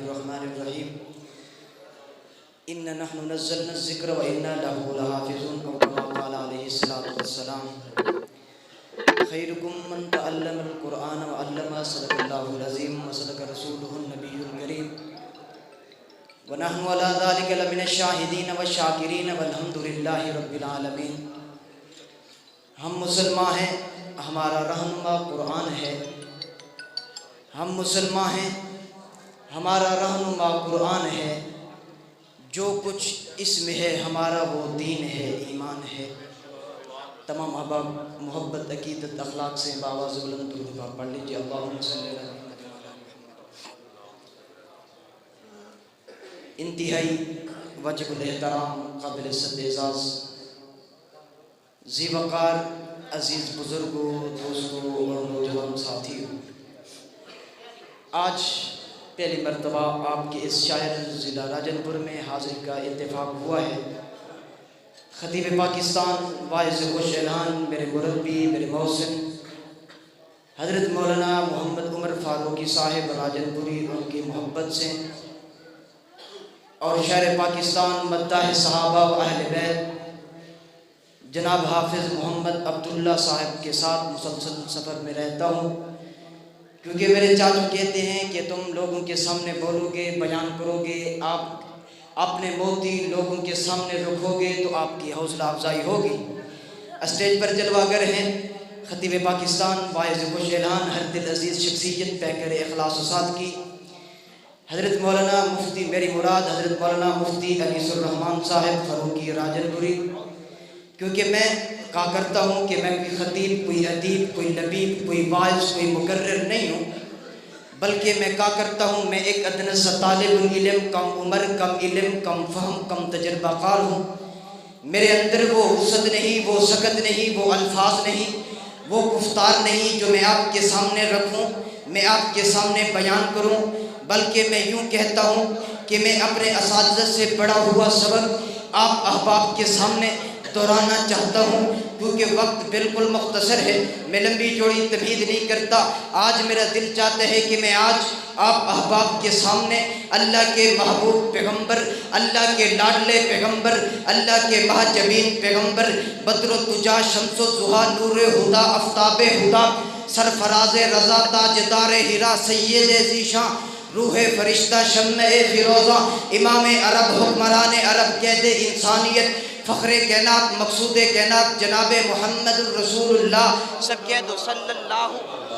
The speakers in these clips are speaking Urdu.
الرحمن الرحیم اِنَّا نَحْنُ نَزَّلْنَا الذِّكْرَ وَإِنَّا لَهُ لَحَافِظُونَ أو كما قال علیہ الصلوۃ والسلام خیرکم من تعلم القرآن وعلمہ صدق اللہ العظیم وصدق رسولہ النبی الکریم ونحن علی ذلک لمن الشاہدین والشاکرین والحمد للہ رب العالمین۔ ہم مسلمان ہیں، ہمارا رہنما قرآن ہے۔ ہم مسلمان ہیں، ہمارا رہنما قرآن ہے۔ جو کچھ اس میں ہے ہمارا وہ دین ہے، ایمان ہے۔ تمام احباب محبت، عقیدت، اخلاق سے بآواز بلند درود پاک پڑھ لیجیے۔ اللہم صلی اللہ علیہ وسلم۔ انتہائی واجب الاحترام، قابل عزت اعزاز، ذی وقار عزیز بزرگوں، دوستوں اور نوجوان ساتھیوں، آج پہلی مرتبہ آپ کے اس شاعر ضلع راجن پور میں حاضری کا اتفاق ہوا ہے۔ خطیب پاکستان، واعظ خوش اعلان، میرے مربی، میرے محسن حضرت مولانا محمد عمر فاروقی صاحب راجن پوری، ان کی محبت سے اور شاعر پاکستان، مداح صحابہ و اہل بیت جناب حافظ محمد عبداللہ صاحب کے ساتھ مسلسل سفر میں رہتا ہوں، کیونکہ میرے چاچو کہتے ہیں کہ تم لوگوں کے سامنے بولو گے، بیان کرو گے، آپ اپنے موتی لوگوں کے سامنے رکھو گے تو آپ کی حوصلہ افزائی ہوگی۔ اسٹیج پر جلوہ گر ہیں خطیب پاکستان، واعظ خوش اعلان، ہر دل عزیز شخصیت، پیکر اخلاص و سادگی، حضرت مولانا مفتی میری مراد حضرت مولانا مفتی انیس الرحمان صاحب فاروقی راجن پوری۔ کیونکہ میں کہا کرتا ہوں کہ میں کوئی خطیب، کوئی ادیب، کوئی لبیب، کوئی واعظ، کوئی مقرر نہیں ہوں، بلکہ میں کہا کرتا ہوں میں ایک ادنا سا طالب العلم، کم عمر، کم علم، کم فہم، کم تجربہ کار ہوں۔ میرے اندر وہ وسعت نہیں، وہ سکت نہیں، وہ الفاظ نہیں، وہ گفتار نہیں جو میں آپ کے سامنے رکھوں، میں آپ کے سامنے بیان کروں، بلکہ میں یوں کہتا ہوں کہ میں اپنے اساتذہ سے پڑھا ہوا سبق آپ احباب کے سامنے دہرانا چاہتا ہوں، کیونکہ وقت بالکل مختصر ہے۔ میں لمبی چوڑی تمہید نہیں کرتا۔ آج میرا دل چاہتا ہے کہ میں آج آپ احباب کے سامنے اللہ کے محبوب پیغمبر، اللہ کے لاڈلے پیغمبر، اللہ کے مہجبین پیغمبر، بدر الدجا، شمس الضحیٰ، نور ہدا، آفتاب ہدا، سرفراز رضا، تاجدار ہرا، سید ذیشاں، روح فرشتہ، شمع فیروزہ، امام عرب، حکمران عرب، قید انسانیت، فخر کائنات، مقصود کائنات، جناب محمد الرسول اللہ صلی اللہ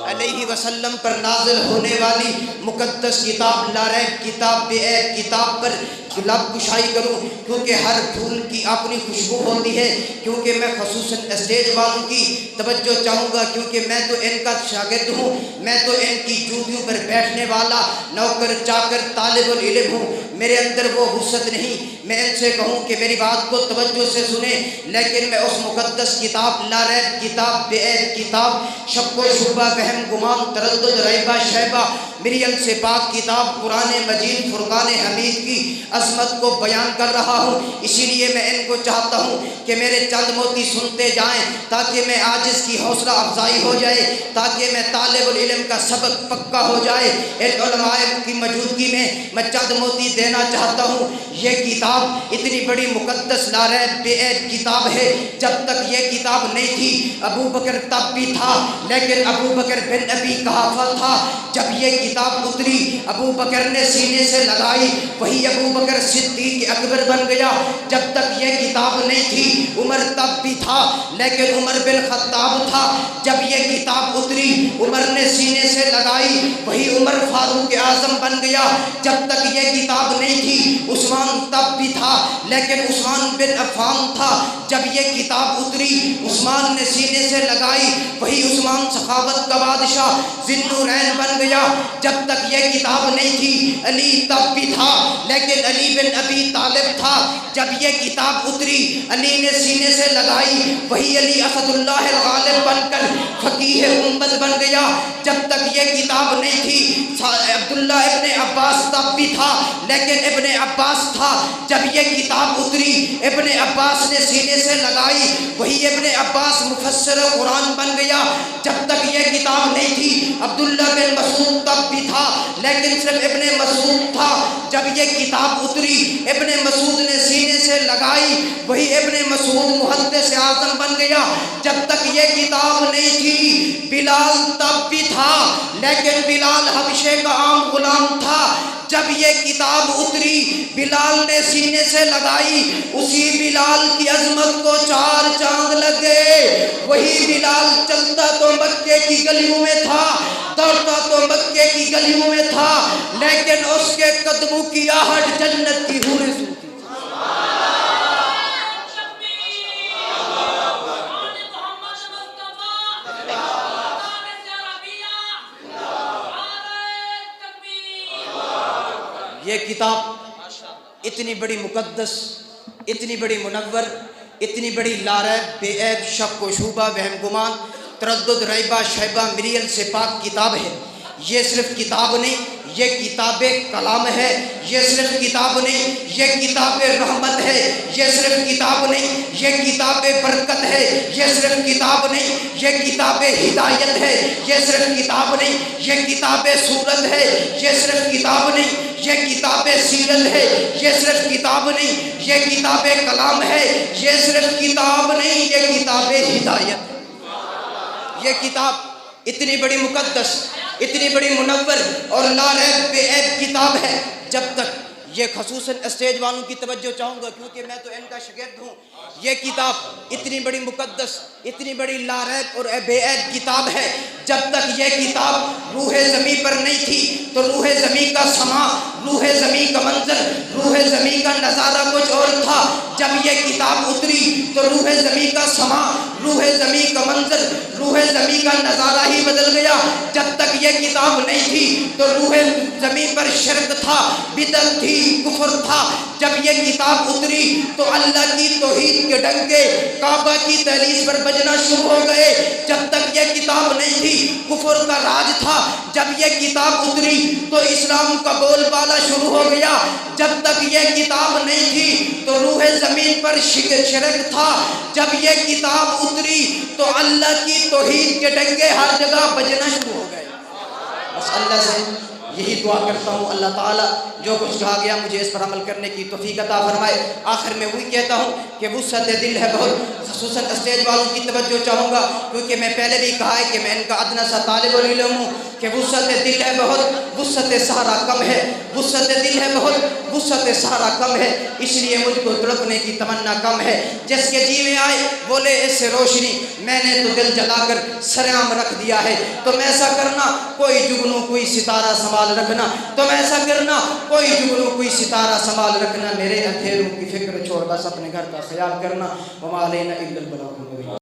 علیہ وسلم پر نازل ہونے والی مقدس کتاب لا ریب کتاب بے عیب کتاب پر لب کشائی کروں، کیونکہ ہر پھول کی اپنی خوشبو ہوتی ہے۔ کیونکہ میں خصوصاً اسٹیج والوں کی توجہ چاہوں گا، کیونکہ میں تو ان کا شاگرد ہوں، میں تو ان کی جوتیوں پر بیٹھنے والا نوکر چاکر طالب العلم ہوں۔ میرے اندر وہ وسعت نہیں میں ان سے کہوں کہ میری بات کو توجہ سے سنیں، لیکن میں اس مقدس کتاب لا ریب کتاب بے عیب کتاب، شک و شبہ، وہم گمان، تردد، ریبہ شیبہ، مریم سے پاک کتاب قرآن مجید فرقان حمید کی عظمت کو بیان کر رہا ہوں۔ اسی لیے میں ان کو چاہتا ہوں کہ میرے چند موتی سنتے جائیں، تاکہ میں عاجز کی حوصلہ افزائی ہو جائے، تاکہ میں طالب العلم کا سبق پکا ہو جائے۔ ان علماء کی موجودگی میں چند موتی دینا چاہتا ہوں۔ یہ کتاب اتنی بڑی مقدس لا ریب بے عیب کتاب ہے، جب تک یہ کتاب نہیں تھی ابو بکر تب بھی تھا، لیکن ابو بکر بن ابی قحافہ تھا۔ جب یہ کتاب اتری ابو بکر نے سینے سے لگائی، وہی ابو بکر صدیق اکبر بن گیا۔ جب تک یہ کتاب نہیں تھی عمر تب بھی تھا، لیکن عمر بن خطاب تھا۔ جب یہ کتاب اتری عمر نے سینے سے لگائی، وہی عمر فاروق اعظم بن گیا۔ جب تک یہ کتاب نہیں تھی عثمان تب بھی تھا، لیکن عثمان بن عفان تھا۔ جب یہ کتاب اتری عثمان نے سینے سے لگائی، وہی عثمان سخاوت کا بادشاہ ذی النورین بن گیا۔ جب تک یہ کتاب نہیں تھی علی تب بھی تھا، لیکن علی بن ابی طالب تھا۔ جب یہ کتاب اتری علی نے سینے سے لگائی، وہی علی اسد اللہ الغالب بن کر فقیہ امت بن گیا۔ جب تک یہ کتاب نہیں تھی عبداللہ ابن عباس تب تب بھی تھا لیکن ابن عباس تھا۔ جب یہ کتاب اتری ابن عباس نے سینے سے لگائی، وہی ابن عباس مفسر قرآن بن گیا۔ جب تک یہ کتاب نہیں تھی عبداللہ بن مسعود تب بھی تھا لیکن صرف ابن مسعود تھا۔ جب یہ کتاب اتری ابن مسعود نے سینے سے لگائی، وہی ابن مسعود محدث اعظم بن گیا۔ جب تک یہ کتاب نہیں تھی بلال تب بھی تھا لیکن بلال حبشے کا عام غلام تھا۔ جب یہ کتاب اتری بلال نے سینے سے لگائی، اسی بلال کی عظمت کو 4 چاند لگ گئے۔ وہی بلال چلتا تو مکے کی گلیوں میں تھا، دوڑتا تو مکے کی گلیوں میں تھا، لیکن اس کے قدموں کی آہٹ جنت کی حوریں سنتی تھی۔ یہ کتاب اتنی بڑی مقدس، اتنی بڑی منور، اتنی بڑی لاریب بے عیب شک و شوبہ وہم گمان تردد ریبہ شیبہ مریل سے پاک کتاب ہے۔ یہ صرف کتاب نہیں، یہ کتاب کلام ہے۔ یہ صرف کتاب نہیں، یہ کتاب رحمت ہے۔ یہ صرف کتاب نہیں، یہ کتاب برکت ہے۔ یہ صرف کتاب نہیں، یہ کتاب ہدایت ہے۔ یہ صرف کتاب نہیں، یہ کتاب صورت ہے۔ یہ صرف کتاب نہیں، یہ کتاب سیرت ہے۔ یہ صرف کتاب نہیں، یہ کتاب کلام ہے۔ یہ صرف کتاب نہیں، یہ کتاب ہدایت ہے۔ یہ کتاب اتنی بڑی مقدس، اتنی بڑی منور اور لاریب بے عیب کتاب ہے۔ جب تک یہ خصوصاً اسٹیج والوں کی توجہ چاہوں گا کیونکہ میں تو ان کا شاگرد ہوں۔ یہ کتاب اتنی بڑی مقدس، اتنی بڑی لاریب اور بے عیب کتاب ہے۔ جب تک یہ کتاب روح زمین پر نہیں تھی تو روح زمین کا سما، روح زمین کا منظر، روح زمین کا نظارہ کچھ اور تھا۔ جب یہ کتاب اتری تو روح زمین کا سما، روح زمین کا منظر، روح زمین کا نظارہ ہی بدل گیا۔ جب تک یہ کتاب نہیں تھی تو روح زمین پر شرک تھا، بدعت تھی، کفر تھا۔ جب یہ کتاب اتری تو اللہ کی توحید کے ڈنکے کعبہ کی دہلیز پر بجنا شروع ہو گئے۔ جب تک یہ کتاب نہیں تھی کفر کا راج تھا۔ جب یہ کتاب اتری تو اسلام کا بول بالا شروع ہو گیا۔ جب تک یہ کتاب نہیں تھی تو روح زمین پر شرک تھا۔ جب یہ کتاب اتری تو اللہ کی توحید کے ڈنکے ہر جگہ بجنا شروع ہو گئے۔ بس اللہ سے یہی دعا کرتا ہوں اللہ تعالیٰ جو کچھ کہا گیا مجھے اس پر عمل کرنے کی توفیق عطا فرمائے۔ آخر میں وہی کہتا ہوں کہ وسعت دل ہے بہت، خصوصاً اسٹیج والوں کی توجہ چاہوں گا کیونکہ میں پہلے بھی کہا ہے کہ میں ان کا ادنا سا طالب العلم ہوں کہ وسعت دل ہے بہت، وسعت سہارا کم ہے۔ وسعت دل ہے بہت، وسعت سہارا کم ہے، اس لیے مجھ کو تڑپنے کی تمنا کم ہے۔ جس کے جی میں آئے بولے اس سے روشنی، میں نے تو دل جلا کر سرعام رکھ دیا ہے۔ تم ایسا کرنا کوئی جگنو کوئی ستارہ سنبھال رکھنا، تم ایسا کرنا کوئی جگنو کوئی ستارہ سنبھال رکھنا، میرے اندھیروں کی فکر چھوڑ بس اپنے گھر کا خیال کرنا۔ وما علینا الا البلاغ المبین۔